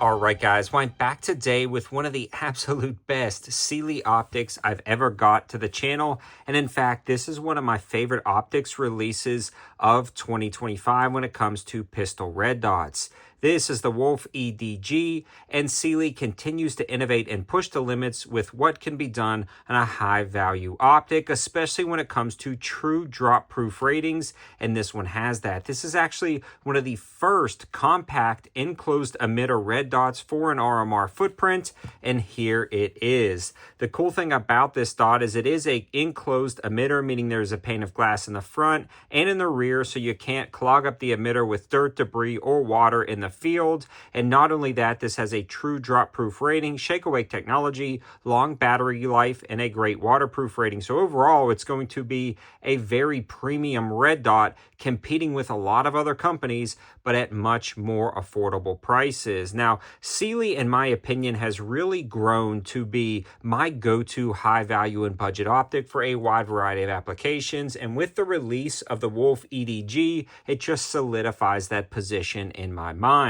All right, guys, well, I'm back today with one of the absolute best Cyelee optics I've ever got to the channel. And in fact, this is one of my favorite optics releases of 2025 when it comes to pistol red dots. This is the Wolf EDG, and Cyelee continues to innovate and push the limits with what can be done on a high-value optic, especially when it comes to true drop-proof ratings, and this one has that. This is actually one of the first compact enclosed emitter red dots for an RMR footprint, and here it is. The cool thing about this dot is it is a enclosed emitter, meaning there's a pane of glass in the front and in the rear, so you can't clog up the emitter with dirt, debris, or water in the field. And not only that, this has a true drop-proof rating, shake-awake technology, long battery life, and a great waterproof rating. So overall, it's going to be a very premium red dot competing with a lot of other companies, but at much more affordable prices. Now, Cyelee, in my opinion, has really grown to be my go-to high-value and budget optic for a wide variety of applications. And with the release of the Wolf EDG, it just solidifies that position in my mind.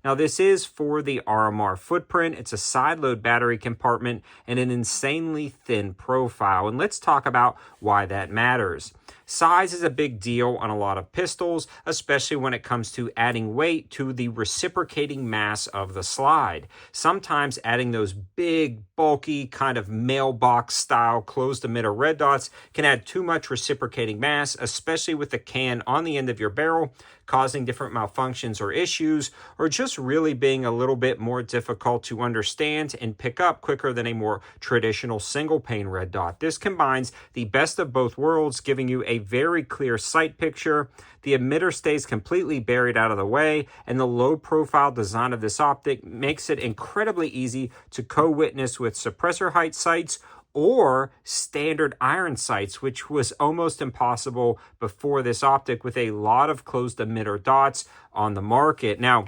Now, this is for the RMR footprint. It's a side-load battery compartment and an insanely thin profile. And let's talk about why that matters. Size is a big deal on a lot of pistols, especially when it comes to adding weight to the reciprocating mass of the slide. Sometimes adding those big, bulky, kind of mailbox style closed emitter red dots can add too much reciprocating mass, especially with the can on the end of your barrel, causing different malfunctions or issues, or just really being a little bit more difficult to understand and pick up quicker than a more traditional single pane red dot. This combines the best of both worlds, giving you a very clear sight picture. The emitter stays completely buried out of the way, and the low profile design of this optic makes it incredibly easy to co-witness with suppressor height sights or standard iron sights, which was almost impossible before this optic with a lot of closed emitter dots on the market. Now,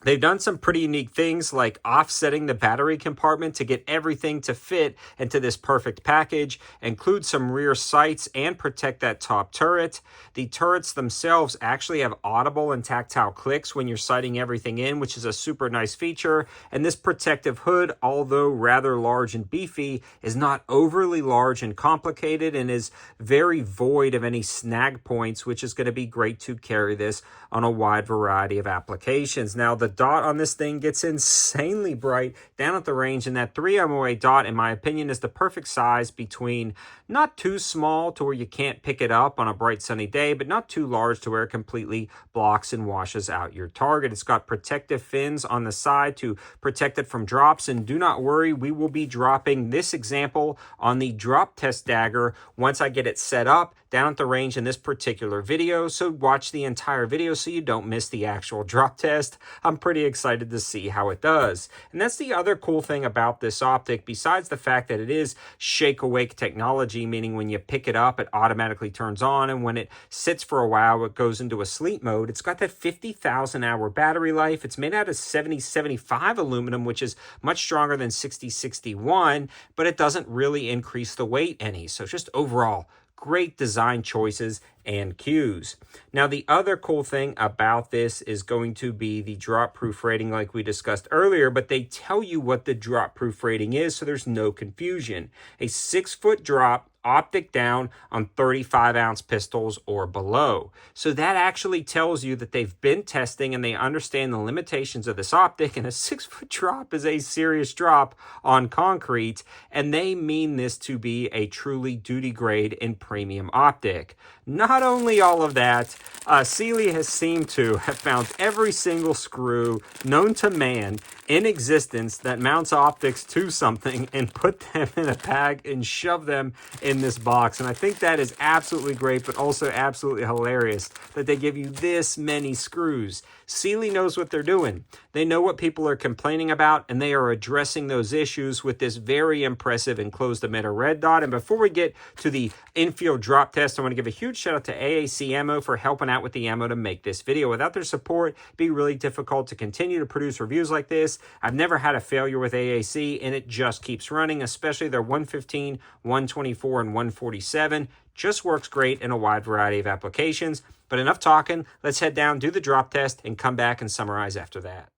they've done some pretty unique things like offsetting the battery compartment to get everything to fit into this perfect package, include some rear sights, and protect that top turret. The turrets themselves actually have audible and tactile clicks when you're sighting everything in, which is a super nice feature. And this protective hood, although rather large and beefy, is not overly large and complicated and is very void of any snag points, which is going to be great to carry this on a wide variety of applications. Now, the dot on this thing gets insanely bright down at the range, and that 3 MOA dot, in my opinion, is the perfect size between not too small to where you can't pick it up on a bright sunny day, but not too large to where it completely blocks and washes out your target. It's got protective fins on the side to protect it from drops, and do not worry, we will be dropping this example on the drop test dagger once I get it set up down at the range in this particular video, so watch the entire video so you don't miss the actual drop test. I'm pretty excited to see how it does. And that's the other cool thing about this optic, besides the fact that it is shake-awake technology, meaning when you pick it up, it automatically turns on, and when it sits for a while, it goes into a sleep mode. It's got that 50,000-hour battery life. It's made out of 70-75 aluminum, which is much stronger than 60-61, but it doesn't really increase the weight any. So just overall, great design choices and cues. Now, the other cool thing about this is going to be the drop proof rating like we discussed earlier, but they tell you what the drop proof rating is, so there's no confusion. A 6-foot drop optic down on 35-ounce pistols or below. So that actually tells you that they've been testing and they understand the limitations of this optic, and a 6-foot drop is a serious drop on concrete, and they mean this to be a truly duty grade and premium optic. Not only all of that, Cyelee has seemed to have found every single screw known to man in existence that mounts optics to something and put them in a bag and shove them in this box. And I think that is absolutely great, but also absolutely hilarious that they give you this many screws. Cyelee knows what they're doing. They know what people are complaining about, and they are addressing those issues with this very impressive enclosed emitter red dot. And before we get to the infield drop test, I want to give a huge shout out to AAC Ammo for helping out with the ammo to make this video. Without their support, it'd be really difficult to continue to produce reviews like this. I've never had a failure with AAC, and it just keeps running, especially their 115, 124, and 147. Just works great in a wide variety of applications. But enough talking. Let's head down, do the drop test, and come back and summarize after that.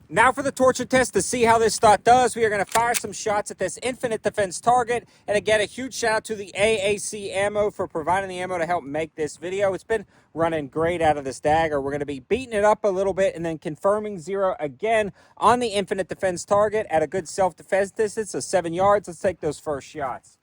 Now for the torture test to see how this thought does, we are going to fire some shots at this infinite defense target. And again, a huge shout out to the AAC ammo for providing the ammo to help make this video. It's been running great out of this dagger. We're going to be beating it up a little bit and then confirming 0 again on the infinite defense target at a good self-defense distance of 7 yards. Let's take those first shots.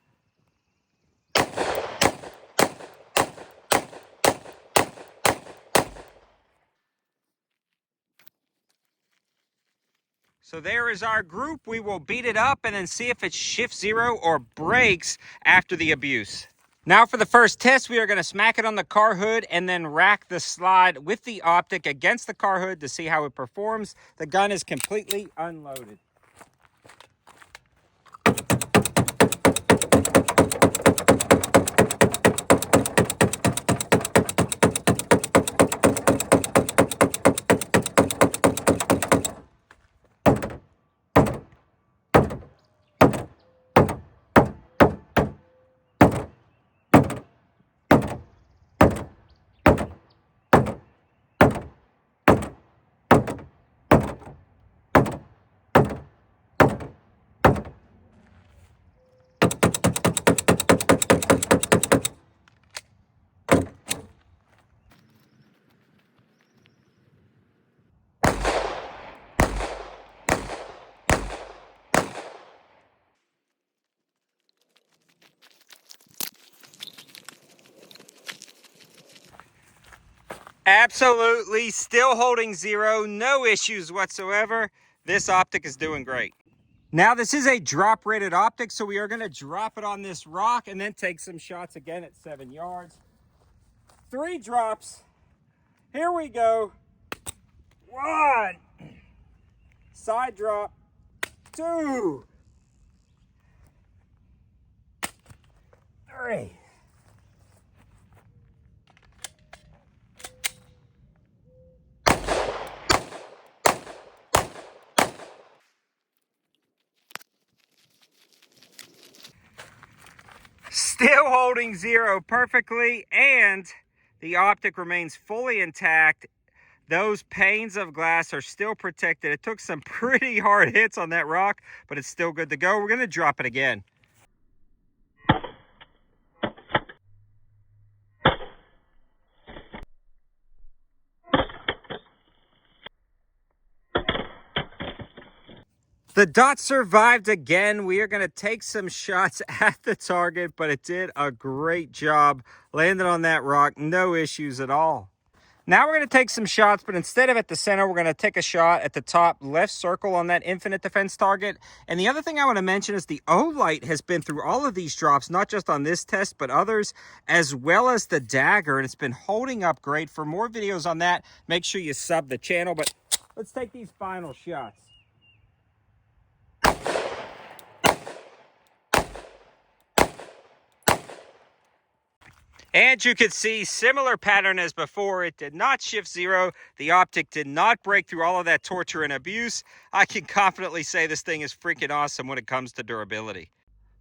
So there is our group. We will beat it up and then see if it shifts 0 or breaks after the abuse. Now for the first test, we are going to smack it on the car hood and then rack the slide with the optic against the car hood to see how it performs. The gun is completely unloaded. Absolutely still holding 0, no issues whatsoever. This optic is doing great. Now this is a drop rated optic, so we are going to drop it on this rock and then take some shots again at 7 yards. 3 drops. Here we go. 1. Side drop. 2. 3. Still holding 0 perfectly, and the optic remains fully intact. Those panes of glass are still protected. It took some pretty hard hits on that rock, but it's still good to go. We're going to drop it again. The dot survived again. We are going to take some shots at the target, but it did a great job. Landed on that rock, no issues at all. Now we're going to take some shots, but instead of at the center, we're going to take a shot at the top left circle on that infinite defense target. And the other thing I want to mention is the O-Light has been through all of these drops, not just on this test, but others, as well as the dagger, and it's been holding up great. For more videos on that, make sure you sub the channel, but let's take these final shots. And you can see similar pattern as before. It did not shift 0. The optic did not break through all of that torture and abuse. I can confidently say this thing is freaking awesome when it comes to durability.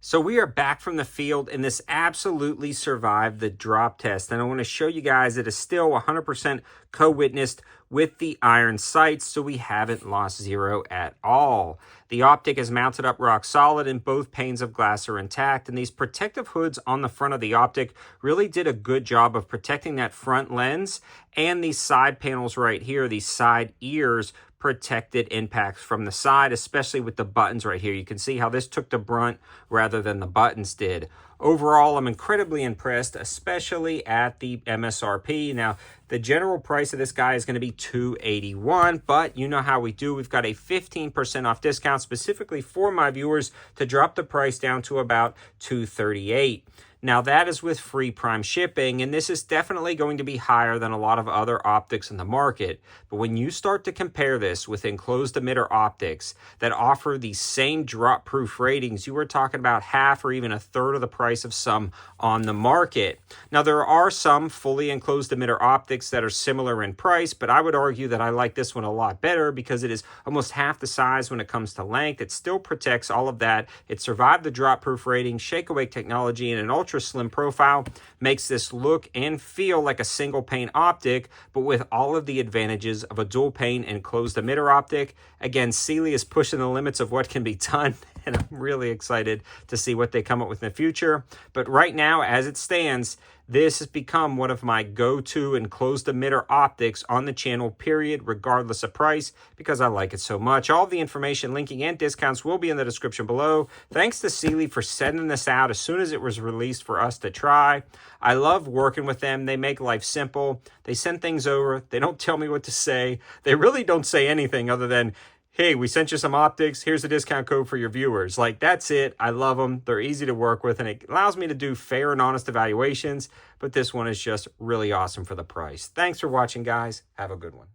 So we are back from the field, and this absolutely survived the drop test. And I want to show you guys it is still 100% co-witnessed with the iron sights, so we haven't lost 0 at all. The optic is mounted up rock solid, and both panes of glass are intact. And these protective hoods on the front of the optic really did a good job of protecting that front lens, and these side panels right here, these side ears, protected impacts from the side, especially with the buttons right here. You can see how this took the brunt rather than the buttons did. Overall, I'm incredibly impressed, especially at the MSRP. Now, the general price of this guy is going to be $281, but you know how we do. We've got a 15% off discount specifically for my viewers to drop the price down to about $238. Now, that is with free Prime shipping, and this is definitely going to be higher than a lot of other optics in the market. But when you start to compare this with enclosed emitter optics that offer the same drop-proof ratings, you are talking about half or even a third of the price of some on the market. Now, there are some fully enclosed emitter optics that are similar in price, but I would argue that I like this one a lot better because it is almost half the size when it comes to length. It still protects all of that. It survived the drop-proof rating, shake-awake technology, and an ultra ultra slim profile makes this look and feel like a single pane optic, but with all of the advantages of a dual pane and closed emitter optic. Again, Cyelee is pushing the limits of what can be done, and I'm really excited to see what they come up with in the future. But right now, as it stands, this has become one of my go-to and closed emitter optics on the channel, period, regardless of price, because I like it so much. All the information, linking, and discounts will be in the description below. Thanks to Cyelee for sending this out as soon as it was released for us to try. I love working with them. They make life simple. They send things over. They don't tell me what to say. They really don't say anything other than, hey, we sent you some optics. Here's a discount code for your viewers. Like, that's it. I love them. They're easy to work with, and it allows me to do fair and honest evaluations. But this one is just really awesome for the price. Thanks for watching, guys. Have a good one.